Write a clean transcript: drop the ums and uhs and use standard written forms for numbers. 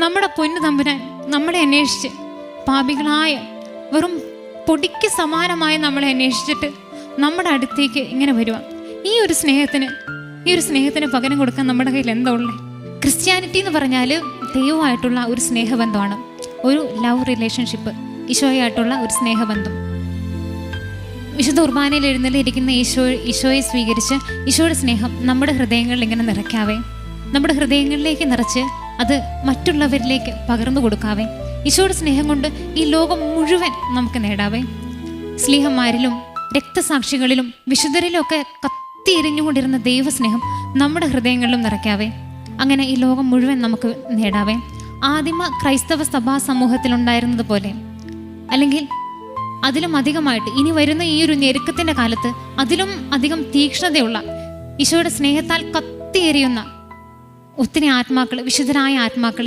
നമ്മുടെ പൊന്നു തമ്പുരാൻ നമ്മളെ അന്വേഷിച്ച്, പാപികളായ വെറും പൊടിക്ക് സമാനമായ നമ്മളെ അന്വേഷിച്ചിട്ട് നമ്മുടെ അടുത്തേക്ക് ഇങ്ങനെ വരുക. ഈ ഒരു സ്നേഹത്തിന് പകരം കൊടുക്കാൻ നമ്മുടെ കയ്യിൽ എന്താ ഉള്ളത്? ക്രിസ്ത്യാനിറ്റി എന്ന് പറഞ്ഞാൽ ദൈവമായിട്ടുള്ള ഒരു സ്നേഹബന്ധമാണ്, ഒരു ലവ് റിലേഷൻഷിപ്പ്, ഈശോയായിട്ടുള്ള ഒരു സ്നേഹബന്ധം. വിശുദ്ധ കുർബാനയിൽ എഴുന്നള്ളിയിരിക്കുന്ന ഈശോയെ സ്വീകരിച്ച് ഈശോയുടെ സ്നേഹം നമ്മുടെ ഹൃദയങ്ങളിൽ ഇങ്ങനെ നിറയ്ക്കാവേ, നമ്മുടെ ഹൃദയങ്ങളിലേക്ക് നിറച്ച് അത് മറ്റുള്ളവരിലേക്ക് പകർന്നു കൊടുക്കാവേ. ഈശോയുടെ സ്നേഹം കൊണ്ട് ഈ ലോകം മുഴുവൻ നമുക്ക് നേടാവേ. സ്ലീഹന്മാരിലും രക്തസാക്ഷികളിലും വിശുദ്ധരിലും ഒക്കെ കത്തിയെരിഞ്ഞുകൊണ്ടിരുന്ന ദൈവസ്നേഹം നമ്മുടെ ഹൃദയങ്ങളിലും നിറയ്ക്കാവേ. അങ്ങനെ ഈ ലോകം മുഴുവൻ നമുക്ക് നേടാവേ. ആദിമ ക്രൈസ്തവ സഭാ സമൂഹത്തിലുണ്ടായിരുന്നത് പോലെ, അല്ലെങ്കിൽ അതിലും അധികമായിട്ട് ഇനി വരുന്ന ഈ ഒരു ഞെരുക്കത്തിൻ്റെ കാലത്ത് അതിലും അധികം തീക്ഷ്ണതയുള്ള ഈശോയുടെ സ്നേഹത്താൽ കത്തിയെരിയുന്ന ഒത്തിരി ആത്മാക്കൾ, വിശുദ്ധരായ ആത്മാക്കൾ